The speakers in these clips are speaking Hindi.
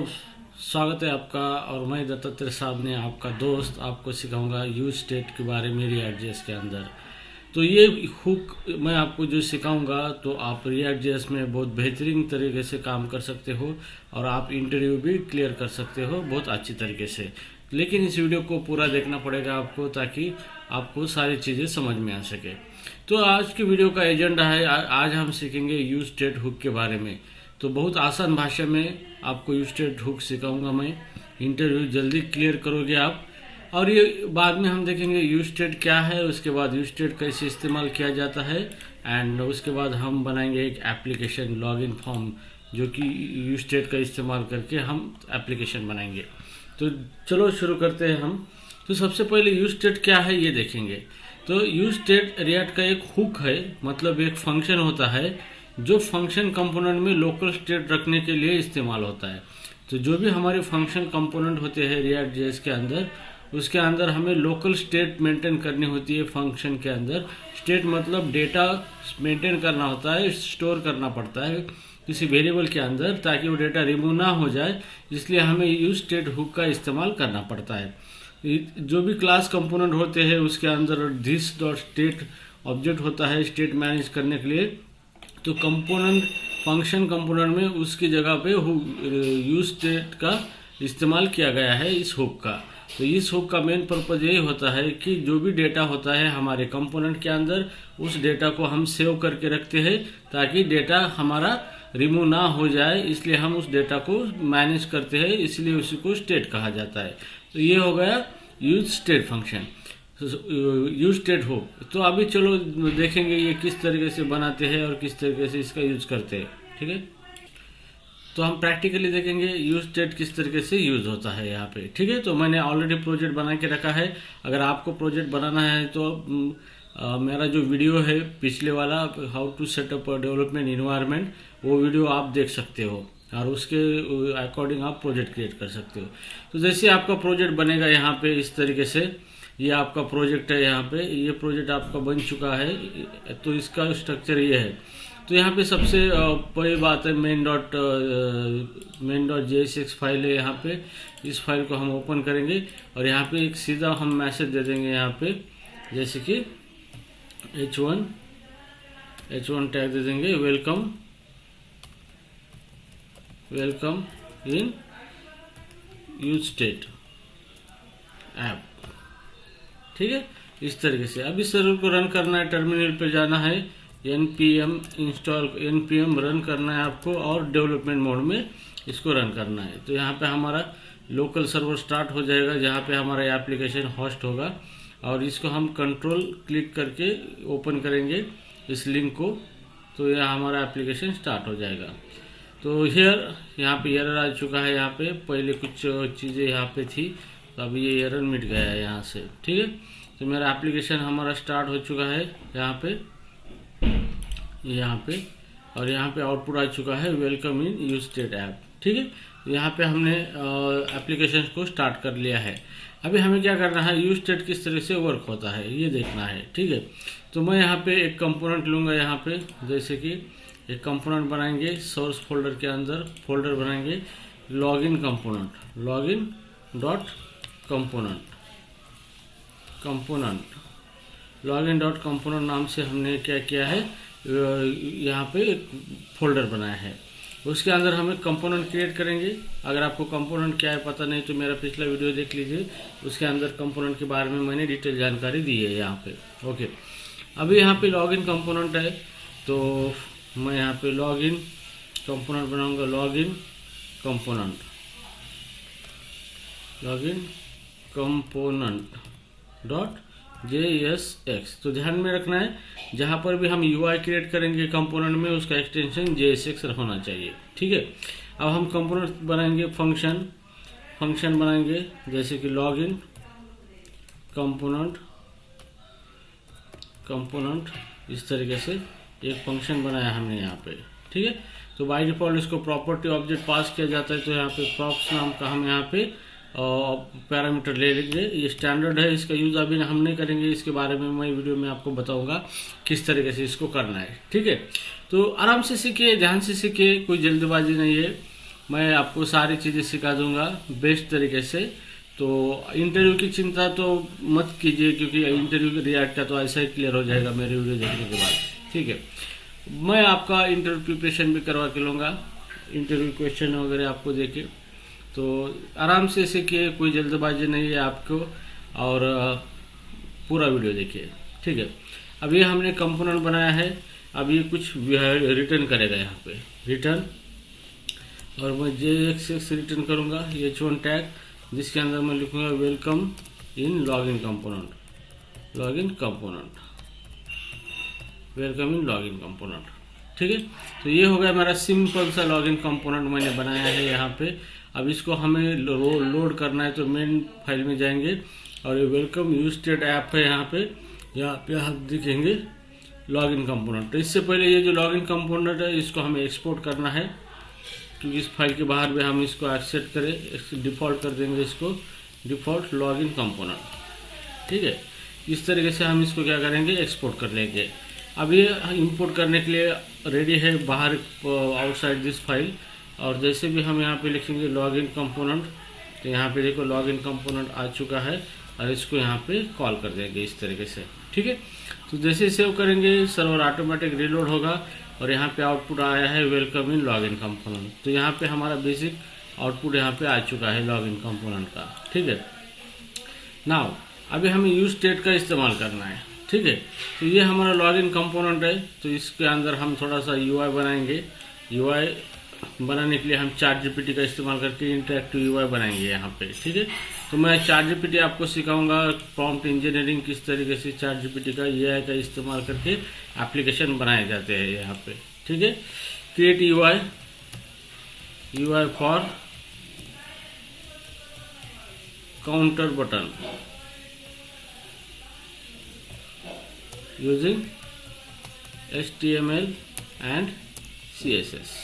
स्वागत है आपका। और मैं दत्तात्रेय साहब ने आपका दोस्त आपको सिखाऊंगा यूज स्टेट के बारे में रिएक्ट जेएस के अंदर। तो ये हुक मैं आपको जो सिखाऊंगा तो आप रिएक्ट जेएस में बहुत बेहतरीन तरीके से काम कर सकते हो और आप इंटरव्यू भी क्लियर कर सकते हो बहुत अच्छी तरीके से। लेकिन इस वीडियो को पूरा देखना पड़ेगा आपको ताकि आपको सारी चीज़ें समझ में आ सके। तो आज की वीडियो का एजेंडा है, आज हम सीखेंगे यूज स्टेट हुक के बारे में। तो बहुत आसान भाषा में आपको यूज स्टेट हुक सिखाऊंगा मैं। इंटरव्यू जल्दी क्लियर करोगे आप। और ये बाद में हम देखेंगे यूज स्टेट क्या है, उसके बाद यूज स्टेट कैसे इस्तेमाल किया जाता है, एंड उसके बाद हम बनाएंगे एक एप्लीकेशन लॉगिन फॉर्म जो कि यूज स्टेट का इस्तेमाल करके हम एप्लीकेशन बनाएंगे। तो चलो शुरू करते हैं हम। तो सबसे पहले यूज स्टेट क्या है ये देखेंगे। तो यूज स्टेट रिएक्ट का एक हुक है, मतलब एक फंक्शन होता है जो फंक्शन कंपोनेंट में लोकल स्टेट रखने के लिए इस्तेमाल होता है। तो जो भी हमारे फंक्शन कंपोनेंट होते हैं रिएक्ट जेएस के अंदर, उसके अंदर हमें लोकल स्टेट मेंटेन करनी होती है। फंक्शन के अंदर स्टेट मतलब डेटा मेंटेन करना होता है, स्टोर करना पड़ता है किसी वेरिएबल के अंदर ताकि वो डेटा रिमूव ना हो जाए। इसलिए हमें यूज स्टेट हुक का इस्तेमाल करना पड़ता है। जो भी क्लास कंपोनेंट होते हैं उसके अंदर दिस डॉट स्टेट ऑब्जेक्ट होता है स्टेट मैनेज करने के लिए। तो कंपोनेंट फंक्शन कंपोनेंट में उसकी जगह पे यूज स्टेट का इस्तेमाल किया गया है इस हुक का। तो इस हुक का मेन पर्पज यही होता है कि जो भी डेटा होता है हमारे कंपोनेंट के अंदर, उस डेटा को हम सेव करके रखते हैं ताकि डेटा हमारा रिमूव ना हो जाए। इसलिए हम उस डेटा को मैनेज करते हैं, इसलिए उसी को स्टेट कहा जाता है। तो ये हो गया use state function, use state हो। तो अभी चलो देखेंगे ये किस तरीके से बनाते हैं और किस तरीके से इसका यूज करते हैं। ठीक है, तो हम प्रैक्टिकली देखेंगे यूज स्टेट किस तरीके से यूज होता है यहाँ पे। ठीक है, तो मैंने ऑलरेडी प्रोजेक्ट बना के रखा है। अगर आपको प्रोजेक्ट बनाना है तो मेरा जो वीडियो है पिछले वाला how to set up development environment, वो वीडियो आप देख सकते हो और उसके अकॉर्डिंग आप प्रोजेक्ट क्रिएट कर सकते हो। तो जैसे आपका प्रोजेक्ट बनेगा यहाँ पे इस तरीके से, ये आपका प्रोजेक्ट है। यहाँ पे ये प्रोजेक्ट आपका बन चुका है। तो इसका स्ट्रक्चर ये है। तो यहाँ पे सबसे पहली बात है मेन डॉट जेएसएक्स फाइल है। यहाँ पे इस फाइल को हम ओपन करेंगे और यहाँ पे एक सीधा हम मैसेज दे देंगे यहाँ पे, जैसे कि h1 टैग दे देंगे, welcome in use state app. ठीक है, इस तरीके से। अब इस सर्वर को रन करना है, टर्मिनल पे जाना है, npm रन करना है आपको और डेवलपमेंट मोड में इसको रन करना है। तो यहाँ पे हमारा लोकल सर्वर स्टार्ट हो जाएगा जहाँ पे हमारा एप्लीकेशन होस्ट होगा। और इसको हम कंट्रोल क्लिक करके ओपन करेंगे इस लिंक को, तो यह हमारा एप्लीकेशन स्टार्ट हो जाएगा। तो यहाँ पे एरर आ चुका है। यहाँ पे पहले कुछ चीज़ें यहाँ पे थी, तो अभी ये एरर मिट गया है यहाँ से। ठीक है, तो मेरा एप्लीकेशन हमारा स्टार्ट हो चुका है यहाँ पे और यहाँ पे आउटपुट आ चुका है welcome in use state app. ठीक है, यहाँ पे हमने एप्लीकेशन को स्टार्ट कर लिया है। अभी हमें क्या करना है, यूज स्टेट किस तरह से वर्क होता है ये देखना है। ठीक है, तो मैं यहाँ पे एक कंपोनेंट लूँगा। यहाँ पे जैसे कि एक कंपोनेंट बनाएंगे, सोर्स फोल्डर के अंदर फोल्डर बनाएंगे लॉगिन डॉट कंपोनेंट नाम से हमने क्या किया है, यहाँ पे एक फोल्डर बनाया है। उसके अंदर हमें कंपोनेंट क्रिएट करेंगे। अगर आपको कंपोनेंट क्या है पता नहीं तो मेरा पिछला वीडियो देख लीजिए, उसके अंदर कंपोनेंट के बारे में मैंने डिटेल जानकारी दी है यहाँ पे। ओके, अभी यहाँ पे लॉगिन कंपोनेंट है, तो मैं यहाँ पे लॉगिन कंपोनेंट बनाऊंगा, लॉगिन कंपोनेंट डॉट JSX। तो ध्यान में रखना है जहाँ पर भी हम UI क्रिएट करेंगे कंपोनेंट में, उसका एक्सटेंशन JSX होना चाहिए। ठीक है, अब हम कंपोनेंट बनाएंगे, फंक्शन बनाएंगे, जैसे कि लॉगिन कंपोनेंट इस तरीके से एक फंक्शन बनाया हमने यहाँ पे। ठीक है, तो बाय डिफॉल्ट इसको प्रॉपर्टी ऑब्जेक्ट पास किया जाता है। तो यहाँ पे प्रॉप्स नाम का हम यहाँ पे पैरामीटर ले लेंगे। ये स्टैंडर्ड है, इसका यूज अभी हम नहीं करेंगे, इसके बारे में मैं वीडियो में आपको बताऊंगा किस तरीके से इसको करना है। ठीक है, तो आराम से सीखिए, ध्यान से सीखिए, कोई जल्दबाजी नहीं है। मैं आपको सारी चीज़ें सिखा दूंगा बेस्ट तरीके से। तो इंटरव्यू की चिंता तो मत कीजिए, क्योंकि इंटरव्यू की रिएक्ट का तो ऐसा ही क्लियर हो जाएगा मेरे वीडियो देखने के बाद, ठीक है। मैं आपका इंटरव्यू प्रिपरेशन भी करवा के लूँगा, इंटरव्यू क्वेश्चन वगैरह आपको देके, तो आराम से सीखिए, कोई जल्दबाजी नहीं है आपको, और पूरा वीडियो देखिए, ठीक है। अब ये हमने कंपोनेंट बनाया है, अब ये कुछ रिटर्न करेगा यहाँ पे रिटर्न, और मैं JSX रिटर्न करूँगा H1 टैग, जिसके अंदर मैं लिखूँगा welcome in login component, welcome in login component, ठीक है। तो ये हो गया मेरा सिंपल सा लॉगिन कंपोनेंट मैंने बनाया है यहाँ पे। अब इसको हमें लोड करना है, तो मेन फाइल में जाएंगे, और ये वेलकम यूज स्टेट ऐप है यहाँ पे हम दिखेंगे लॉगिन कंपोनेंट। तो इससे पहले ये जो लॉगिन कंपोनेंट है इसको हमें एक्सपोर्ट करना है, क्योंकि इस फाइल के बाहर में हम इसको एक्सेप्ट करें, डिफ़ॉल्ट कर देंगे इसको डिफ़ॉल्ट लॉगिन कंपोनेंट, ठीक है। इस तरीके से हम इसको क्या करेंगे, एक्सपोर्ट कर लेंगे। अब ये इंपोर्ट करने के लिए रेडी है बाहर आउटसाइड दिस फाइल, और जैसे भी हम यहाँ पे लिखेंगे लॉगिन कंपोनेंट, तो यहाँ पे देखो लॉगिन कंपोनेंट आ चुका है, और इसको यहाँ पे कॉल कर देंगे इस तरीके से, ठीक है। तो जैसे सेव करेंगे सर्वर ऑटोमेटिक रीलोड होगा, और यहाँ पे आउटपुट आया है वेलकम इन लॉगिन कंपोनेंट। तो यहाँ पे हमारा बेसिक आउटपुट यहाँ पे आ चुका है लॉगिन कंपोनेंट का, ठीक है। नाउ अभी हमें यूज स्टेट का इस्तेमाल करना है, ठीक है। तो ये हमारा लॉगिन कंपोनेंट है, तो इसके अंदर हम थोड़ा सा UI बनाएंगे। UI बनाने के लिए हम ChatGPT का इस्तेमाल करके इंटरेक्टिव UI बनाएंगे यहाँ पे, ठीक है। तो मैं ChatGPT आपको सिखाऊंगा प्रॉम्प्ट इंजीनियरिंग, किस तरीके से ChatGPT का AI का इस्तेमाल करके एप्लीकेशन बनाए जाते हैं यहाँ पे, ठीक है। Create UI for counter button using HTML and CSS।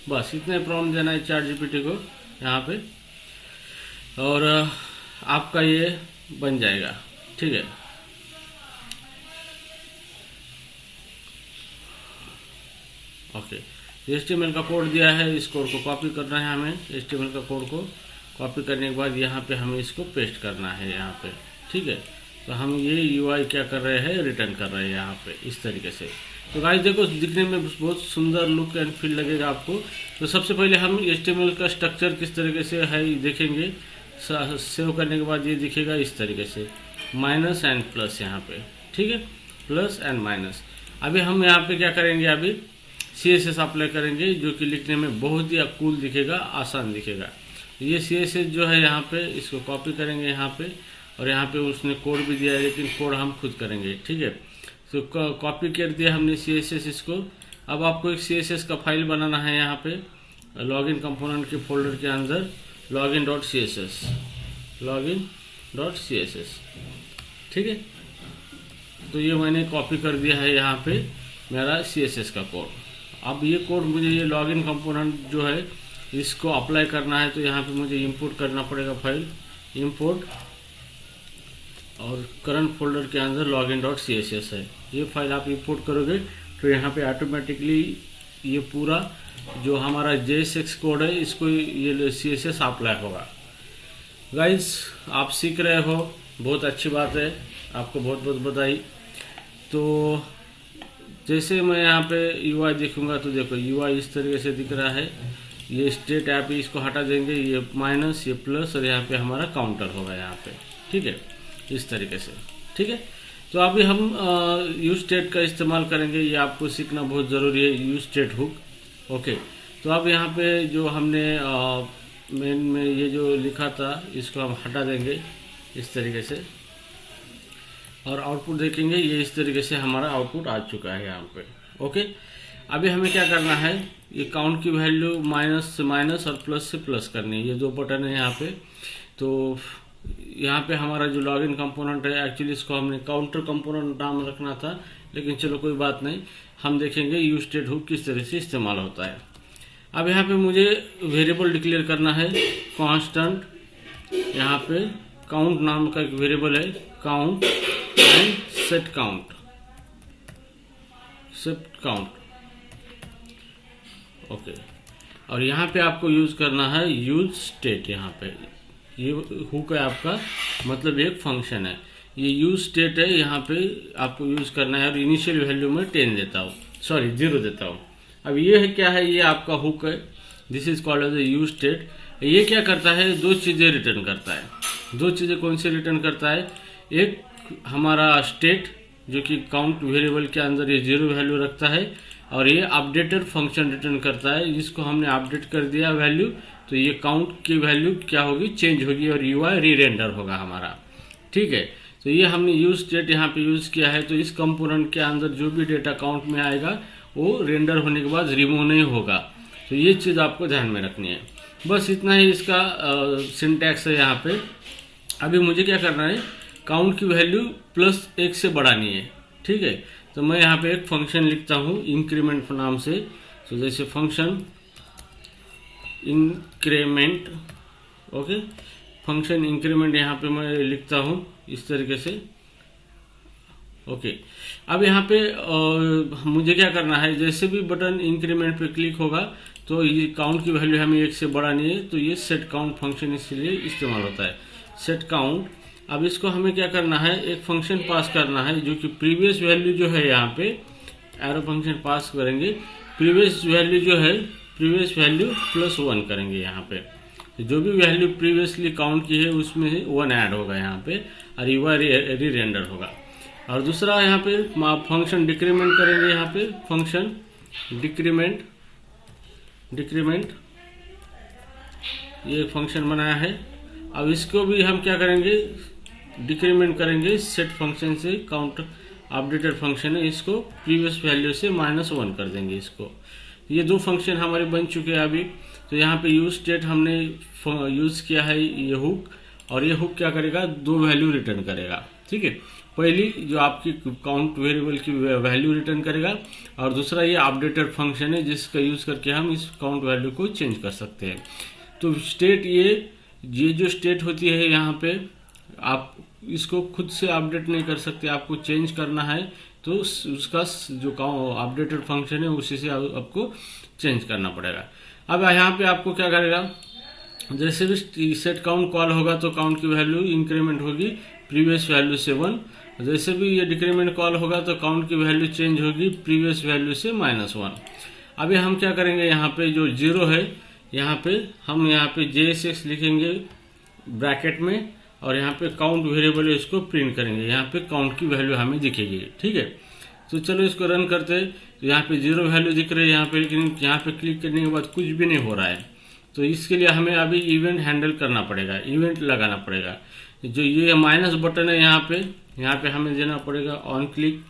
बस इतने प्रॉम्प्ट देना है ChatGPT को यहाँ पे, और आपका ये बन जाएगा, ठीक है। ओके, HTML का कोड दिया है, इस कोड को कॉपी करना है हमें। HTML का कोड को कॉपी करने के बाद यहाँ पे हमें इसको पेस्ट करना है यहाँ पे, ठीक है। तो हम ये UI क्या कर रहे हैं, रिटर्न कर रहे हैं यहाँ पे इस तरीके से। तो गाइस देखो, दिखने में बहुत सुंदर लुक एंड फील लगेगा आपको। तो सबसे पहले हम HTML का स्ट्रक्चर किस तरीके से है देखेंगे। सेव करने के बाद ये दिखेगा इस तरीके से, माइनस एंड प्लस यहाँ पे, ठीक है, प्लस एंड माइनस। अभी हम यहाँ पे क्या करेंगे, अभी CSS अप्लाई करेंगे, जो कि लिखने में बहुत ही कूल दिखेगा, आसान दिखेगा। ये CSS जो है यहाँ पे, इसको कॉपी करेंगे यहाँ पे, और यहाँ पे उसने कोड भी दिया है, लेकिन कोड हम खुद करेंगे, ठीक है। तो कॉपी कर दिया हमने CSS इसको। अब आपको एक CSS का फाइल बनाना है यहाँ पे लॉगिन कंपोनेंट के फोल्डर के अंदर, login.css, ठीक है। तो ये मैंने कॉपी कर दिया है यहाँ पे मेरा CSS का कोड। अब ये कोड मुझे, ये लॉगिन कंपोनेंट जो है इसको अप्लाई करना है, तो यहाँ पे मुझे इंपोर्ट करना पड़ेगा फाइल, इंपोर्ट, और करंट फोल्डर के अंदर login.css है। ये फाइल आप इंपोर्ट करोगे तो यहाँ पे ऑटोमेटिकली ये पूरा जो हमारा JSX कोड है इसको ये CSS अप्लाई होगा। गाइस आप सीख रहे हो, बहुत अच्छी बात है, आपको बहुत बहुत बधाई। तो जैसे मैं यहाँ पे UI देखूंगा, तो देखो UI इस तरीके से दिख रहा है। ये स्टेट ऐप, इसको हटा देंगे, ये माइनस, ये प्लस, और यहाँ पे हमारा काउंटर होगा यहाँ पे, ठीक है, इस तरीके से, ठीक है। तो अभी हम यूज स्टेट का इस्तेमाल करेंगे, ये आपको सीखना बहुत ज़रूरी है, यूज स्टेट हुक। ओके, तो अब यहाँ पे जो हमने मेन में ये जो लिखा था इसको हम हटा देंगे इस तरीके से, और आउटपुट देखेंगे, ये इस तरीके से हमारा आउटपुट आ चुका है यहाँ पे। ओके, अभी हमें क्या करना है, ये काउंट की वैल्यू माइनस से माइनस और प्लस से प्लस करनी है, ये दो बटन है यहाँ पे। तो यहाँ पे हमारा जो लॉगिन कंपोनेंट है, एक्चुअली इसको हमने काउंटर कंपोनेंट नाम रखना था, लेकिन चलो कोई बात नहीं, हम देखेंगे यूज स्टेट हुक किस तरह से इस्तेमाल होता है। अब यहाँ पे मुझे वेरिएबल डिक्लेयर करना है, कांस्टेंट, यहाँ पे काउंट नाम का एक वेरिएबल है, count and set count, okay. और यहाँ पे आपको यूज करना है यूज स्टेट। यहाँ पे ये हुक है आपका, मतलब एक फंक्शन है, ये यूज स्टेट है, यहाँ पे आपको यूज करना है। और इनिशियल वैल्यू में 10 देता हूँ, सॉरी 0 देता हूँ। अब ये है क्या है, ये आपका हुक है, this is called as a use state. ये क्या करता है, दो चीजें रिटर्न करता है। दो चीजें कौन सी रिटर्न करता है, एक हमारा स्टेट जो कि काउंट वेरिएबल के अंदर ये 0 वैल्यू रखता है, और ये अपडेटेड फंक्शन रिटर्न करता है, जिसको हमने अपडेट कर दिया वैल्यू, तो ये काउंट की वैल्यू क्या होगी, चेंज होगी और यूआई री रेंडर होगा हमारा। ठीक है, तो ये हमने यूज स्टेट यहाँ पे यूज किया है। तो इस कंपोनेंट के अंदर जो भी डेटा काउंट में आएगा वो रेंडर होने के बाद रिमूव नहीं होगा। तो ये चीज़ आपको ध्यान में रखनी है। बस इतना ही इसका सिंटैक्स है यहाँ पे। अभी मुझे क्या करना है, काउंट की वैल्यू +1 से बढ़ानी है। ठीक है, तो मैं यहाँ पे एक फंक्शन लिखता हूँ इंक्रीमेंट नाम से। तो जैसे function increment, okay, function increment यहाँ पे मैं लिखता हूँ इस तरीके से। ओके, अब यहाँ पे मुझे क्या करना है, जैसे भी बटन इंक्रीमेंट पे क्लिक होगा तो ये काउंट की वैल्यू हमें 1 से बढ़ानी है। तो ये सेट काउंट फंक्शन इसलिए इस्तेमाल होता है, सेट काउंट। अब इसको हमें क्या करना है, एक फंक्शन पास करना है जो कि प्रीवियस वैल्यू जो है, यहाँ पे एरो फंक्शन पास करेंगे, प्रीवियस वैल्यू जो है, प्रीवियस वैल्यू +1 करेंगे यहाँ पे। तो जो भी वैल्यू प्रीवियसली काउंट की है उसमें 1 ऐड होगा यहाँ पे, और यूआई री रेंडर होगा। और दूसरा यहाँ पे फंक्शन डिक्रीमेंट करेंगे, यहाँ पे फंक्शन डिक्रीमेंट, ये फंक्शन बनाया है। अब इसको भी हम क्या करेंगे, डिक्रीमेंट करेंगे सेट फंक्शन से। काउंट अपडेटेड फंक्शन है, इसको प्रीवियस वैल्यू से -1 कर देंगे इसको। ये दो फंक्शन हमारे बन चुके हैं अभी। तो यहाँ पे यूज स्टेट हमने यूज किया है ये हुक, और ये हुक क्या करेगा, 2 वैल्यू रिटर्न करेगा। ठीक है, पहली जो आपकी काउंट वेरिएबल की वैल्यू रिटर्न करेगा, और दूसरा ये अपडेटेड फंक्शन है जिसका यूज करके हम इस काउंट वैल्यू को चेंज कर सकते हैं। तो स्टेट ये जो स्टेट होती है यहाँ पे, आप इसको खुद से अपडेट नहीं कर सकते, आपको चेंज करना है तो उसका जो अपडेटेड फंक्शन है उसी से आपको चेंज करना पड़ेगा। अब यहाँ पे आपको क्या करेगा, जैसे भी सेट काउंट कॉल होगा तो काउंट की वैल्यू इंक्रीमेंट होगी प्रीवियस वैल्यू से 1। जैसे भी ये डिक्रीमेंट कॉल होगा तो काउंट की वैल्यू चेंज होगी प्रीवियस वैल्यू से -1। अभी हम क्या करेंगे, यहाँ पे जो 0 है, यहाँ पे हम यहाँ पे JSX लिखेंगे ब्रैकेट में, और यहाँ पे काउंट वेरिएबल है इसको प्रिंट करेंगे। यहाँ पे काउंट की वैल्यू हमें दिखेगी। ठीक है, तो चलो इसको रन करते हैं। तो यहाँ पे 0 वैल्यू दिख रही है यहाँ पे, लेकिन यहाँ पे क्लिक करने के बाद कुछ भी नहीं हो रहा है। तो इसके लिए हमें अभी इवेंट हैंडल करना पड़ेगा, इवेंट लगाना पड़ेगा। जो ये माइनस बटन है यहाँ पे हमें देना पड़ेगा ऑन क्लिक,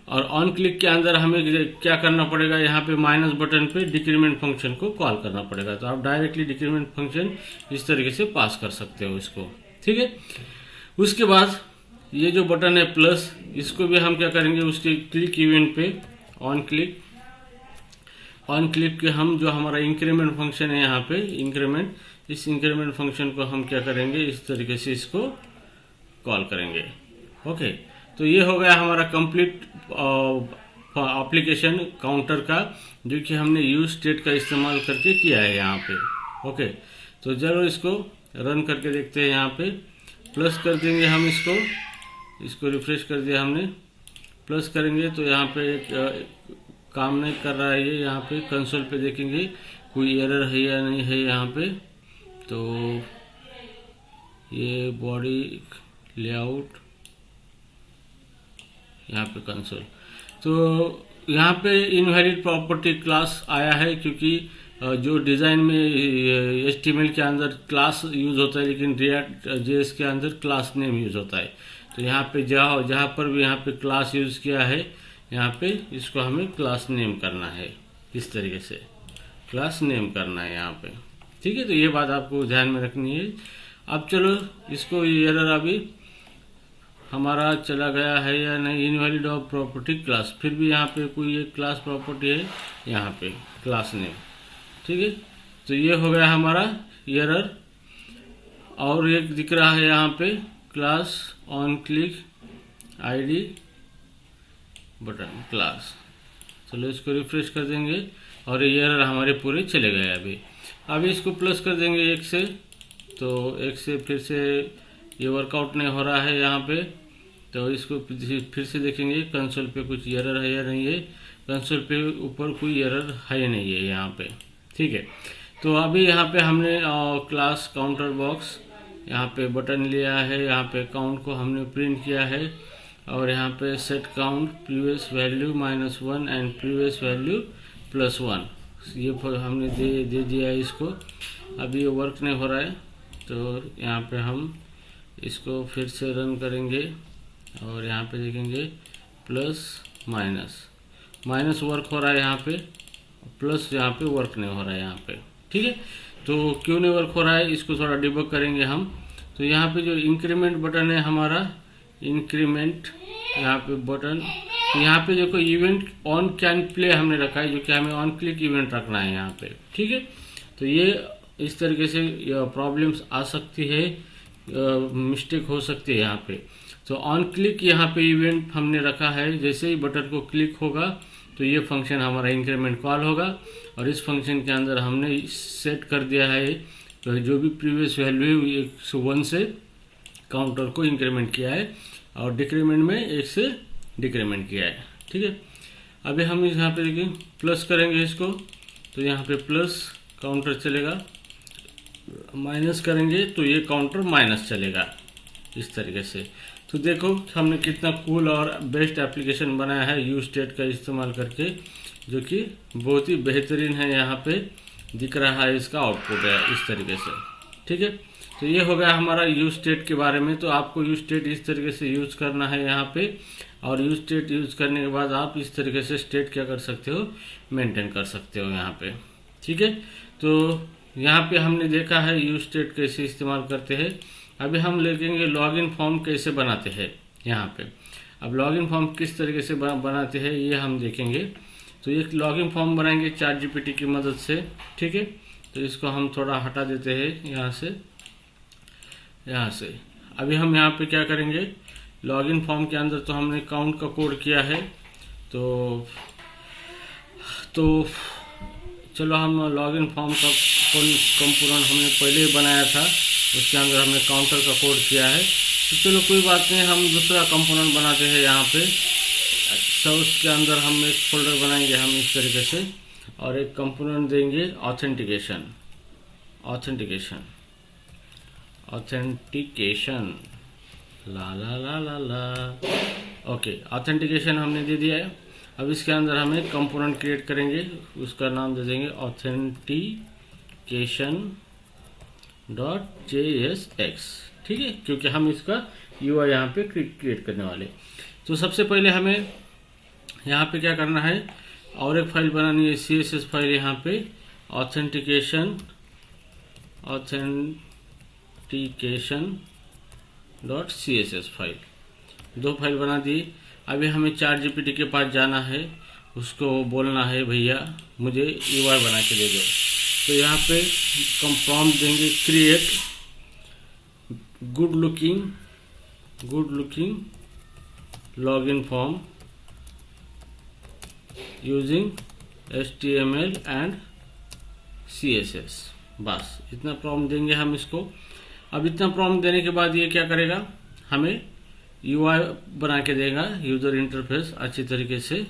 और ऑन क्लिक के अंदर हमें क्या करना पड़ेगा, यहाँ पे माइनस बटन पे डिक्रीमेंट फंक्शन को कॉल करना पड़ेगा। तो आप डायरेक्टली डिक्रीमेंट फंक्शन इस तरीके से पास कर सकते हो इसको। ठीक है, उसके बाद ये जो बटन है प्लस, इसको भी हम क्या करेंगे, उसके क्लिक इवेंट पे ऑन क्लिक के हम जो हमारा इंक्रीमेंट फंक्शन है यहाँ पे इंक्रीमेंट, इस इंक्रीमेंट फंक्शन को हम क्या करेंगे, इस तरीके से इसको कॉल करेंगे। ओके, तो ये हो गया हमारा कंप्लीट एप्लीकेशन काउंटर का, जो कि हमने यूज स्टेट का इस्तेमाल करके किया है यहाँ पे। ओके, तो चलो इसको रन करके देखते हैं। यहाँ पे प्लस कर देंगे हम इसको रिफ्रेश कर दिया हमने, प्लस करेंगे तो यहाँ पे काम नहीं कर रहा है ये। यहाँ पे कंसोल पे देखेंगे कोई एरर है या नहीं है यहाँ पे। तो ये बॉडी लेआउट, यहाँ पे कंसोल, तो यहाँ पे इनवैलिड प्रॉपर्टी क्लास आया है, क्योंकि जो डिज़ाइन में HTML के अंदर क्लास यूज होता है, लेकिन रिएक्ट JS के अंदर क्लास नेम यूज होता है। तो यहाँ पे जहाँ पर भी यहाँ पे क्लास यूज किया है, यहाँ पे इसको हमें क्लास नेम करना है, इस तरीके से क्लास नेम करना है यहाँ पे। ठीक है, तो ये बात आपको ध्यान में रखनी है। अब चलो इसको एरर अभी हमारा चला गया है या नहीं, इनवैलिड ऑफ प्रॉपर्टी क्लास, फिर भी यहाँ पे कोई एक क्लास प्रॉपर्टी है यहाँ पे क्लास नेम। ठीक है, तो ये हो गया हमारा एरर। और एक दिख रहा है यहाँ पे class on click ID button class. चलो इसको रिफ्रेश कर देंगे और ये एरर हमारे पूरे चले गए। अभी इसको प्लस कर देंगे 1 से, तो 1 से फिर से ये वर्कआउट नहीं हो रहा है यहाँ पे, तो इसको फिर से देखेंगे कंसोल पे कुछ एरर है या नहीं है। कंसोल पे ऊपर कोई एरर है नहीं है यहाँ पे, ठीक है। तो अभी यहाँ पे हमने क्लास काउंटर बॉक्स यहाँ पे बटन लिया है, यहाँ पे काउंट को हमने प्रिंट किया है, और यहाँ पे set count previous value -1 and previous value +1 ये हमने दे दिया है इसको। अभी ये वर्क नहीं हो रहा है, तो यहाँ पे हम इसको फिर से रन करेंगे और यहाँ पे देखेंगे प्लस माइनस वर्क हो रहा है यहाँ पे, प्लस यहाँ पे वर्क नहीं हो रहा है यहाँ पे, ठीक है। तो क्यों नहीं वर्क हो रहा है, इसको थोड़ा डिबग करेंगे हम। तो यहाँ पे जो इंक्रीमेंट बटन है हमारा, इंक्रीमेंट यहाँ पे बटन, यहाँ पे देखो इवेंट ऑन कैन प्ले हमने रखा है, जो कि हमें ऑन क्लिक इवेंट रखना है यहाँ पे, ठीक है। तो ये इस तरीके से प्रॉब्लम्स आ सकती है, मिस्टेक हो सकती है यहाँ पे। तो ऑन क्लिक यहाँ पे इवेंट हमने रखा है, जैसे ही बटन को क्लिक होगा तो ये फंक्शन हमारा इंक्रीमेंट कॉल होगा, और इस फंक्शन के अंदर हमने सेट कर दिया है तो जो भी प्रीवियस वैल्यू 101 से काउंटर को इंक्रीमेंट किया है, और डिक्रीमेंट में 1 से डिक्रीमेंट किया है, ठीक है। अभी हम यहाँ पे देखिए प्लस करेंगे इसको, तो यहाँ पे प्लस काउंटर चलेगा, माइनस करेंगे तो ये काउंटर माइनस चलेगा, इस तरीके से। तो देखो हमने कितना कूल और बेस्ट एप्लीकेशन बनाया है यूस्टेट का इस्तेमाल करके, जो कि बहुत ही बेहतरीन है। यहाँ पे दिख रहा है इसका आउटपुट है इस तरीके से, ठीक है। तो ये हो गया हमारा यूस्टेट के बारे में। तो आपको यूस्टेट इस तरीके से यूज करना है यहाँ पे, और यूस्टेट यूज करने के बाद आप इस तरीके से स्टेट क्या कर सकते हो, मेंटेन कर सकते हो यहाँ पे, ठीक है। तो यहाँ पे हमने देखा है यूस्टेट कैसे इस्तेमाल करते हैं। अभी हम देखेंगे लॉगिन फॉर्म कैसे बनाते हैं यहाँ पे। अब लॉगिन फॉर्म किस तरीके से बनाते हैं ये हम देखेंगे। तो एक लॉगिन फॉर्म बनाएंगे ChatGPT की मदद से, ठीक है। तो इसको हम थोड़ा हटा देते हैं यहाँ से। अभी हम यहाँ पे क्या करेंगे, लॉगिन फॉर्म के अंदर तो हमने काउंट का कोड किया है, तो चलो हम लॉगिन फॉर्म का कंपोनेंट हमने पहले ही बनाया था, उसके अंदर हमने काउंटर का कोड किया है। तो चलो कोई बात नहीं, हम दूसरा कंपोनेंट बनाते हैं यहाँ पे। तो उसके अंदर हम एक फोल्डर बनाएंगे हम इस तरीके से, और एक कंपोनेंट देंगे ऑथेंटिकेशन। ला ओके, ऑथेंटिकेशन हमने दे दिया है। अब इसके अंदर हम एक कंपोनेंट क्रिएट करेंगे, उसका नाम दे देंगे authentication.jsx, ठीक है, क्योंकि हम इसका UI यहाँ पे क्रिएट करने वाले। तो सबसे पहले हमें यहाँ पे क्या करना है, और एक फाइल बनानी है CSS फाइल यहाँ पे, authentication.css फाइल, 2 फाइल बना दी। अभी हमें ChatGPT के पास जाना है, उसको बोलना है भैया मुझे UI बना के दे दो। तो यहाँ पे हम प्रॉम्प्ट देंगे create good looking login form using HTML and CSS। बस इतना प्रॉम्प्ट देंगे हम इसको। अब इतना प्रॉम्प्ट देने के बाद ये क्या करेगा, हमें UI बना के देगा, यूजर इंटरफेस अच्छी तरीके से,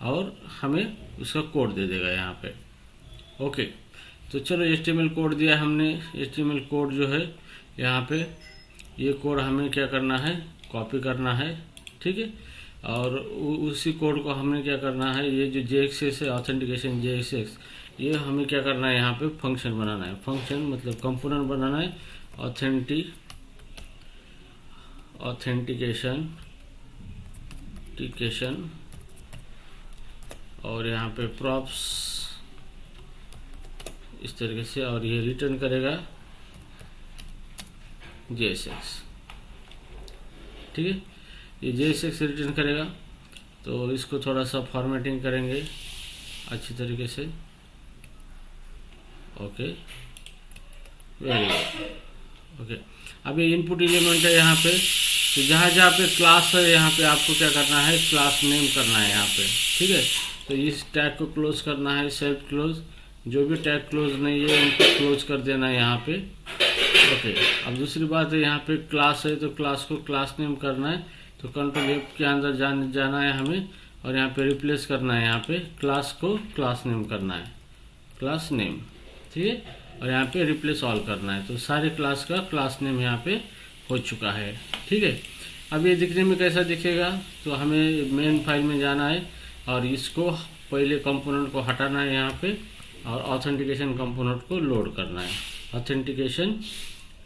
और हमें उसका कोड दे देगा यहाँ पे। ओके, तो चलो HTML कोड दिया हमने। HTML कोड जो है यहाँ पे, ये कोड हमें क्या करना है, कॉपी करना है, ठीक है। और उसी कोड को हमने क्या करना है, ये जो JSX है, ऑथेंटिकेशन JSX, ये हमें क्या करना है, यहाँ पे फंक्शन बनाना है। फंक्शन मतलब कंपोनेंट बनाना है, ऑथेंटिकेशन, और यहाँ पे प्रॉप्स इस तरीके से, और ये रिटर्न करेगा JSX, ठीक है। ये JSX रिटर्न करेगा, तो इसको थोड़ा सा फॉर्मेटिंग करेंगे अच्छी तरीके से। Okay, very good. ओके, अब ये इनपुट एलिमेंट है यहाँ पे, तो जहाँ पे क्लास है यहाँ पे आपको क्या करना है, क्लास नेम करना है यहाँ पे, ठीक है। तो इस टैग को क्लोज करना है, सेल्फ क्लोज। जो भी टैग क्लोज नहीं है उनको क्लोज कर देना है यहाँ पे। ओके, अब दूसरी बात है यहाँ पे क्लास है तो क्लास को क्लास नेम करना है, तो कंट्रोल F के अंदर जाना है हमें और यहाँ पे रिप्लेस करना है, यहाँ पे क्लास को क्लास नेम करना है, क्लास नेम, ठीक है। और यहाँ पे रिप्लेस ऑल करना है, तो सारे क्लास का क्लास नेम यहाँ पे हो चुका है, ठीक है। अब ये दिखने में कैसा दिखेगा, तो हमें मेन फाइल में जाना है और इसको पहले कंपोनेंट को हटाना है यहाँ पे और ऑथेंटिकेशन कंपोनेंट को लोड करना है, ऑथेंटिकेशन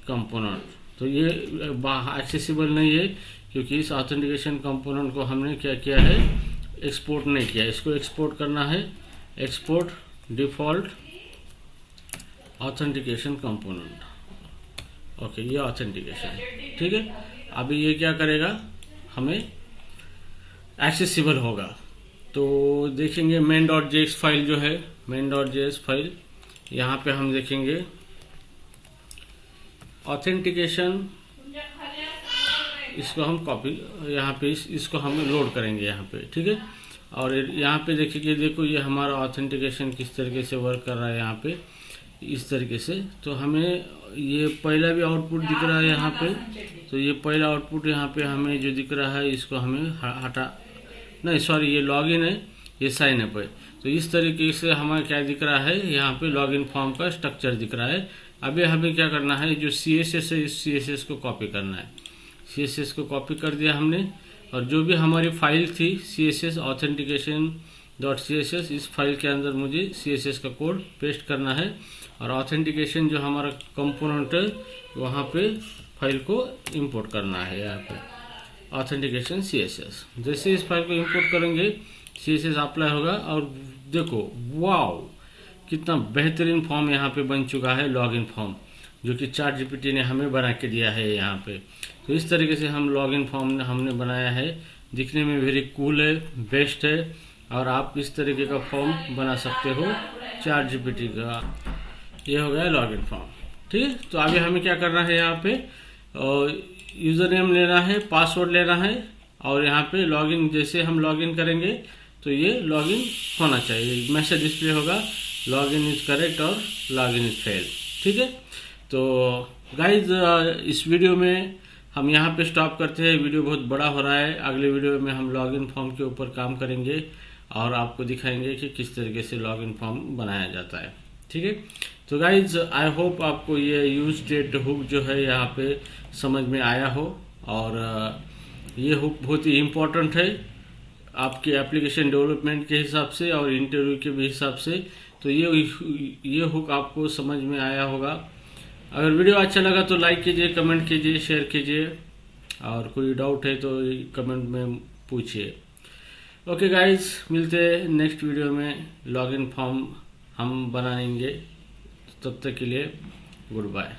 कंपोनेंट। तो ये एक्सेसिबल नहीं है क्योंकि इस ऑथेंटिकेशन कंपोनेंट को हमने क्या किया है, एक्सपोर्ट नहीं किया। इसको एक्सपोर्ट करना है, export default authentication component. Okay, ये ऑथेंटिकेशन, ठीक है। अभी ये क्या करेगा, हमें एक्सेसिबल होगा। तो देखेंगे main.js फाइल जो है, main.js फाइल, यहाँ पे हम देखेंगे ऑथेंटिकेशन, इसको हम कॉपी यहाँ पे इसको हम लोड करेंगे यहाँ पे, ठीक है। और यहाँ पे देखिए, देखो ये हमारा ऑथेंटिकेशन किस तरीके से वर्क कर रहा है यहाँ पे, इस तरीके से। तो हमें ये पहला भी आउटपुट दिख रहा है यहाँ पे, तो ये पहला आउटपुट यहाँ पे हमें जो दिख रहा है इसको हमें हटा, नहीं सॉरी, ये लॉगिन है, ये साइन अप है। तो इस तरीके से हमें क्या दिख रहा है, यहाँ पे लॉगिन फॉर्म का स्ट्रक्चर दिख रहा है। अभी हमें क्या करना है, जो CSS है इस CSS को कॉपी करना है। CSS को कॉपी कर दिया हमने और जो भी हमारी फाइल थी CSS authentication.css, इस फाइल के अंदर मुझे CSS का कोड पेस्ट करना है और ऑथेंटिकेशन जो हमारा कंपोनेंट है वहाँ पे फाइल को इंपोर्ट करना है, यहाँ पे ऑथेंटिकेशन CSS। जैसे इस फाइल को इंपोर्ट करेंगे CSS अप्लाई होगा और देखो वाओ कितना बेहतरीन फॉर्म यहाँ पे बन चुका है, लॉगिन फॉर्म, जो कि ChatGPT ने हमें बना के दिया है यहाँ पे। तो इस तरीके से हम लॉगिन फॉर्म हमने बनाया है, दिखने में वेरी कूल है, बेस्ट है। और आप इस तरीके का फॉर्म बना सकते हो ChatGPT का। ये हो गया लॉगिन फॉर्म, ठीक है। तो अभी हमें क्या करना है, यहाँ पे यूजर नेम लेना है, पासवर्ड लेना है और यहाँ पे लॉगिन, जैसे हम लॉगिन करेंगे तो ये लॉगिन होना चाहिए, मैसेज डिस्प्ले होगा लॉगिन इज करेक्ट और लॉगिन इज फेल, ठीक है। तो गाइज इस वीडियो में हम यहाँ पे स्टॉप करते हैं, वीडियो बहुत बड़ा हो रहा है। अगले वीडियो में हम लॉगिन फॉर्म के ऊपर काम करेंगे और आपको दिखाएंगे कि किस तरीके से लॉगिन फॉर्म बनाया जाता है, ठीक है। तो गाइज आई होप आपको ये यूज स्टेट हुक जो है यहाँ पे समझ में आया हो और ये हुक बहुत ही इम्पोर्टेंट है आपके एप्लीकेशन डेवलपमेंट के हिसाब से और इंटरव्यू के भी हिसाब से। तो ये हुक आपको समझ में आया होगा। अगर वीडियो अच्छा लगा तो लाइक कीजिए, कमेंट कीजिए, शेयर कीजिए और कोई डाउट है तो कमेंट में पूछिए। ओके गाइज, मिलते हैं नेक्स्ट वीडियो में, लॉगिन फॉर्म हम बनाएंगे। तब तक के लिए गुड बाय।